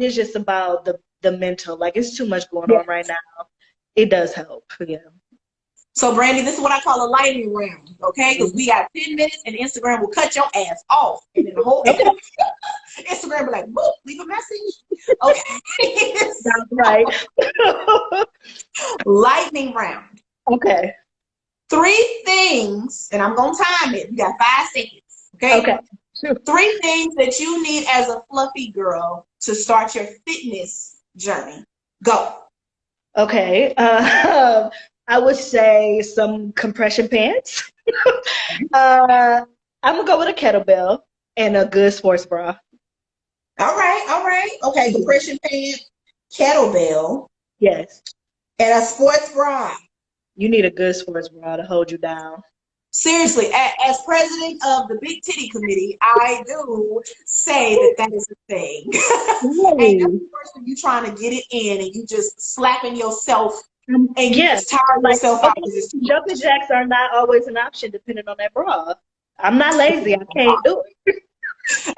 is just about the mental. Like it's too much going on right now. It does help, yeah. So, Brandy, this is what I call a lightning round, okay? Because we got 10 minutes, and Instagram will cut your ass off, and then the whole Instagram be like, boop, leave a message. Okay. Sounds right. Lightning round. Okay. 3 things, and I'm going to time it. You got 5 seconds. Okay. Sure. 3 things that you need as a fluffy girl to start your fitness journey. Go. Okay. I would say some compression pants. I'm going to go with a kettlebell and a good sports bra. All right. Okay, compression pants, kettlebell. Yes. And a sports bra. You need a good sports bra to hold you down. Seriously, as president of the Big Titty Committee, I do say that is a thing. And every person you trying to get it in and you just slapping yourself and you just tire yourself out. Jumping jacks are not always an option depending on that bra. I'm not lazy. I can't do it.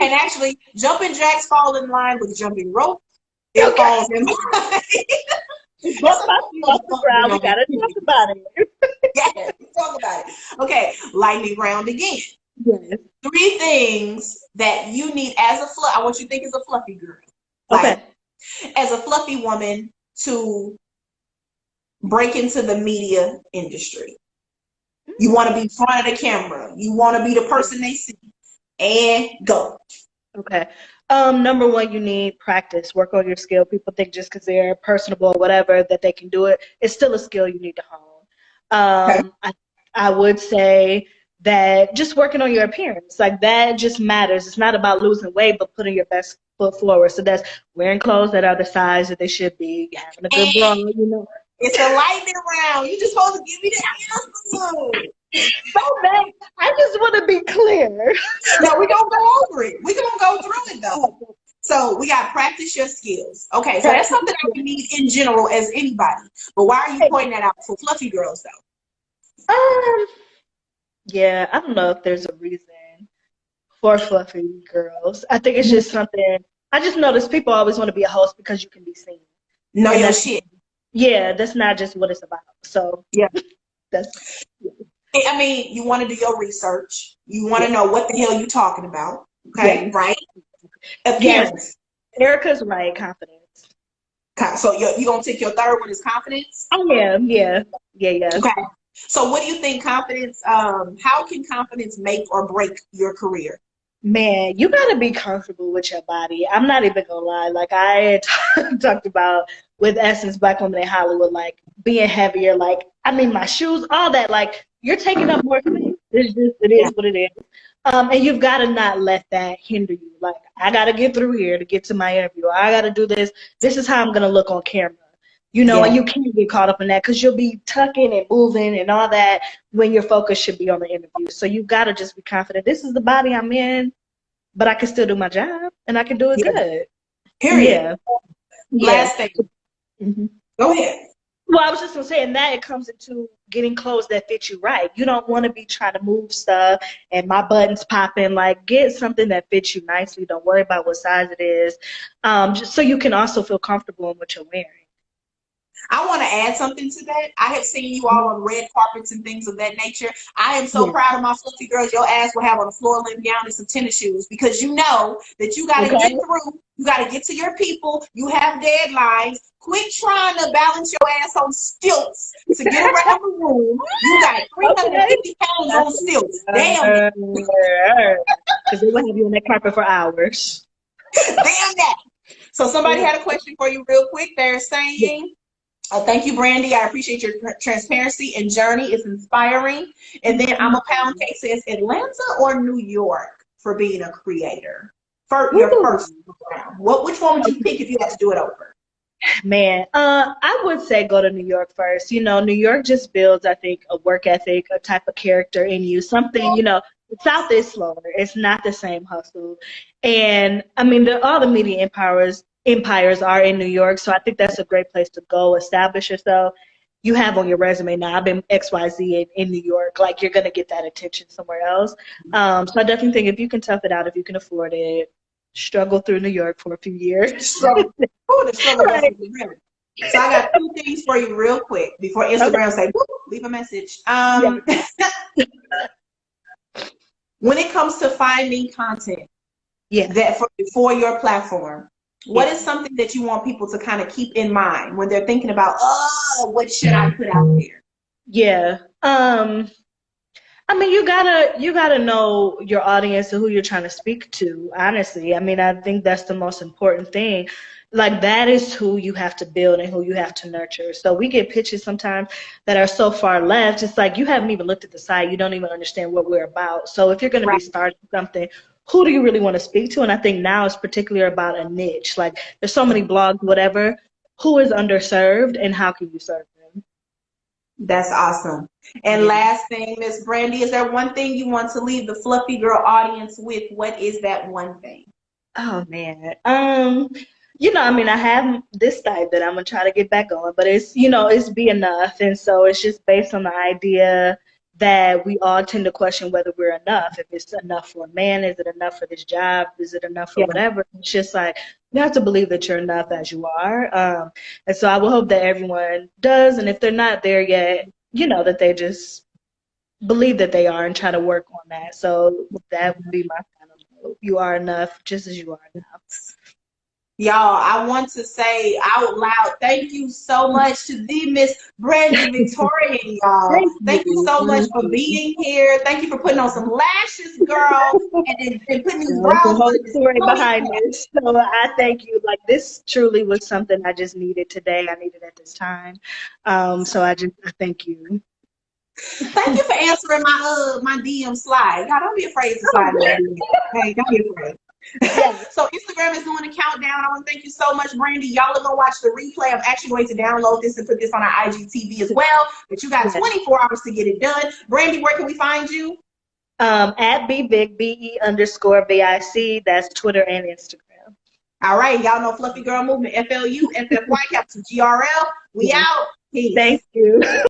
And actually, jumping jacks fall in line with jumping rope. It falls in line. We gotta talk about it. Yes, talk about it. Okay, lightning round again. Yes. 3 things that you need as a I want you to think as a fluffy girl. Like, as a fluffy woman to break into the media industry. You want to be in front of the camera. You want to be the person they see. And go. Okay. Number 1, you need practice. Work on your skill. People think just because they're personable or whatever that they can do it. It's still a skill you need to hone. I would say that just working on your appearance, like that just matters. It's not about losing weight, but putting your best foot forward. So that's wearing clothes that are the size that they should be, having a good bra, you know. It's a lightning round. You just supposed to give me the answer. So bad. I just want to be clear. No, we're going to go over it. We're going to go through it, though. So we got practice your skills. Okay, so that's something that we need in general as anybody. But why are you pointing that out for fluffy girls, though? Yeah, I don't know if there's a reason for fluffy girls. I think it's just something. I just notice people always want to be a host because you can be seen. Know your shit. Yeah, that's not just what it's about. So yeah, that's. Yeah. I mean, you want to do your research. You want to know what the hell you're talking about. Okay, right? Appearance. Yeah. Erica's right. Confidence. So you're gonna take your third one is confidence. I am. Yeah. Okay. So what do you think confidence? How can confidence make or break your career? Man, you gotta be comfortable with your body. I'm not even gonna lie. Like I talked about with Essence Black Women in Hollywood, like being heavier. Like I mean, my shoes, all that. Like you're taking up more space. It is what it is. And you've got to not let that hinder you. Like I got to get through here to get to my interview. I got to do this. This is how I'm gonna look on camera. You know, and you can't get caught up in that because you'll be tucking and moving and all that when your focus should be on the interview. So you've got to just be confident. This is the body I'm in, but I can still do my job and I can do it good. Period. Last thing. Mm-hmm. Go ahead. Well, I was just gonna say, and that it comes into getting clothes that fit you right. You don't want to be trying to move stuff and my buttons popping. Like, get something that fits you nicely. Don't worry about what size it is, just so you can also feel comfortable in what you're wearing. I want to add something to that. I have seen you all on red carpets and things of that nature. I am so Yeah. proud of my fluffy girls. Your ass will have on a floor length gown and some tennis shoes because you know that you got to Okay. get through. You got to get to your people. You have deadlines. Quit trying to balance your ass on stilts to get around the room. You got 350 pounds on stilts. Damn it. Because they will have you on that carpet for hours. Damn that. So somebody had a question for you real quick. They're saying, thank you, Brandy. I appreciate your transparency and journey. It's inspiring. And then I'm a Pound Cake says, Atlanta or New York for being a creator? For your first round. Which one would you pick if you had to do it over? Man, I would say go to New York first. You know, New York just builds, I think, a work ethic, a type of character in you. Something, you know, the South is slower. It's not the same hustle. And I mean, all the media empires are in New York, so I think that's a great place to go, establish yourself. You have on your resume now, I've been XYZ in New York, like you're gonna get that attention somewhere else. So I definitely think if you can tough it out, if you can afford it, struggle through New York for a few years. Struggle. The struggle Right. definitely real. So I got two things for you real quick before Instagram say, leave a message. When it comes to finding content that for your platform, what is something that you want people to kind of keep in mind when they're thinking about, what should I put out there? Yeah. I mean, you gotta know your audience and who you're trying to speak to, honestly. I mean, I think that's the most important thing. Like, that is who you have to build and who you have to nurture. So we get pitches sometimes that are so far left. It's like you haven't even looked at the site. You don't even understand what we're about. So if you're going to be starting something, who do you really want to speak to? And I think now it's particularly about a niche. Like, there's so many blogs, whatever. Who is underserved and how can you serve them? That's awesome. And last thing, Miss Brandy, is there one thing you want to leave the Fluffy Girl audience with? What is that one thing? Oh man. You know, I mean, I have this site that I'm gonna try to get back on, but it's, you know, it's be enough. And so it's just based on the idea that we all tend to question whether we're enough. If it's enough for a man, is it enough for this job? Is it enough for whatever? It's just like, you have to believe that you're enough as you are. And so I will hope that everyone does. And if they're not there yet, you know, that they just believe that they are and try to work on that. So that would be my final note. You are enough just as you are enough. Y'all, I want to say out loud, thank you so much to the Miss Brandy Victorian, y'all. Thank you so much for being here. Thank you for putting on some lashes, girl, and putting these brows on. The whole story behind this. So I thank you. Like, this truly was something I just needed today. I needed at this time. So I thank you. Thank you for answering my DM slide. Y'all, don't be afraid to slide in my DM. Hey, don't be afraid. So Instagram is doing a countdown. I want to thank you so much, Brandy. Y'all are going to watch the replay. I'm actually going to download this and put this on our IGTV as well. But you got 24 hours to get it done. Brandy, where can we find you? At BVic, BE_VIC. That's Twitter and Instagram. All right. Y'all know Fluffy Girl Movement, FLU, FFY, capital GRL. We out. Peace. Thank you.